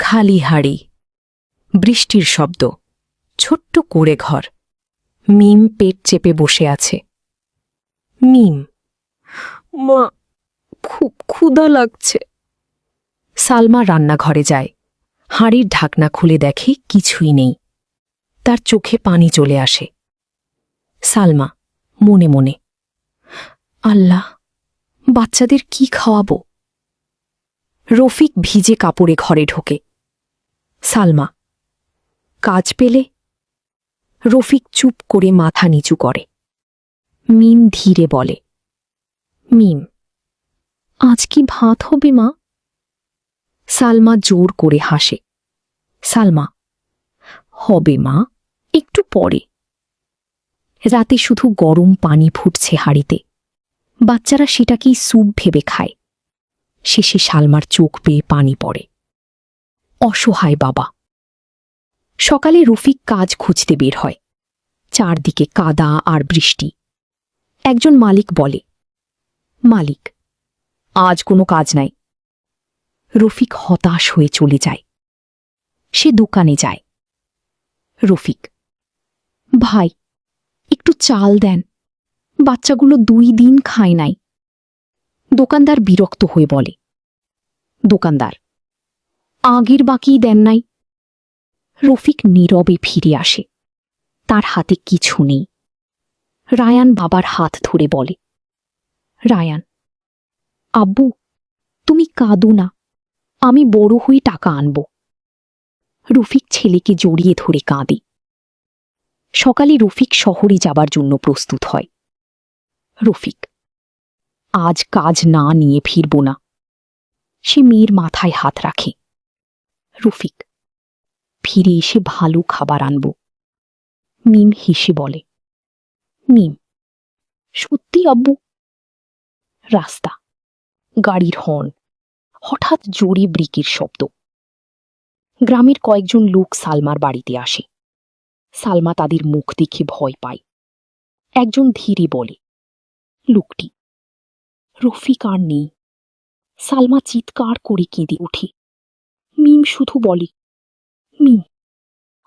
খালি হাড়ি, বৃষ্টির শব্দ, ছোট্ট কুঁড়ে ঘর। মিম পেট চেপে বসে আছে। মিম, মা, খুব ক্ষুধা লাগছে। সালমা রান্নাঘরে যায়। হাঁড়ির ঢাকনা খুলে দেখে কিছুই নেই। তার চোখে পানি চলে আসে। সালমা মনে মনে, আল্লাহ, বাচ্চাদের কি খাওয়াবো? রফিক ভিজে কাপড়ে ঘরে ঢোকে। সালমা, কাজ পেলে? রফিক চুপ করে মাথা নিচু করে। মিম ধীরে বলে, মিম, আজ কি ভাত হবে মা? সালমা জোর করে হাসে। সালমা, হবে মা, একটু পরে। রাতে শুধু গরম পানি ফুটছে হাঁড়িতে। বাচ্চারা সেটাকেই স্যুপ ভেবে খায়। শেষে সালমার চোখ বেয়ে পানি পড়ে। অসহায় বাবা। সকালে রফিক কাজ খুঁজতে বের হয়। চারদিকে কাদা আর বৃষ্টি। একজন মালিক বলে, মালিক, আজ কোনো কাজ নাই। রফিক হতাশ হয়ে চলে যায়। সে দোকানে যায়। রফিক, ভাই, একটু চাল দেন, বাচ্চাগুলো 2 দিন খায় নাই। দোকানদার বিরক্ত হয়ে বলে, দোকানদার, আগের বাকি দেন নাই। রফিক নীরবে ফিরে আসে। তার হাতে কিছু নেই। রায়ান বাবার হাত ধরে বলে, রায়ান, আব্বু, তুমি কাঁদো না, আমি বড় হয়ে টাকা আনব। রফিক ছেলেকে জড়িয়ে ধরে কাঁদে। সকালে রফিক শহরে যাবার জন্য প্রস্তুত হয়। রফিক, আজ কাজ না নিয়ে ফিরব না। সে মেয়ের মাথায় হাত রাখে। রফিক, ফিরে এসে ভালো খাবার আনব। মিম হেসে বলে, মিম, সত্যি আব্বু? রাস্তা, গাড়ির হর্ন, হঠাৎ জোরে ব্রেকের শব্দ। গ্রামের কয়েকজন লোক সালমার বাড়িতে আসে। সালমা তাদের মুখ দেখে ভয় পায়। একজন ধীরে বলে, লোকটি। রফিক আর নেই। সালমা চিৎকার করে কেঁদে ওঠে। মিম শুধু বলে, মিম,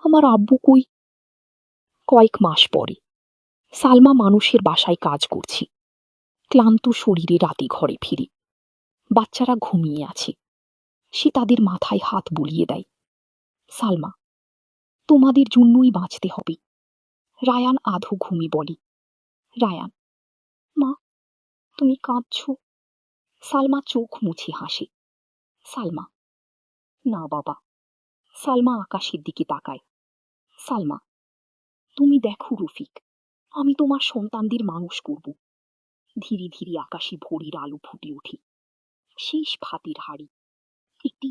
আমার আব্বু কই? কয়েক মাস পরে সালমা মানুষের বাসায় কাজ করছে। ক্লান্ত শরীরে রাতে ঘরে ফিরে। বাচ্চারা ঘুমিয়ে আছে। সে তাদের মাথায় হাত বুলিয়ে দেয়। সালমা, তোমাদের জন্যই বাঁচতে হবে। রায়ান আধো ঘুমে বলে, রায়ান, মা, তুমি কাঁদছ? সালমা চোখ মুছে হাসে। সালমা, না বাবা। সালমা আকাশের দিকে তাকায়। সালমা, তুমি দেখো রফিক, আমি তোমার সন্তানদের মানুষ করব। ধীরে ধীরে আকাশে ভোরের আলো ফুটে ওঠে। শেষ ভাতের হাড়ি। একটি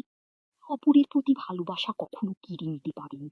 অপরের প্রতি ভালোবাসা কখনো কেড়ে নিতে পারেনি।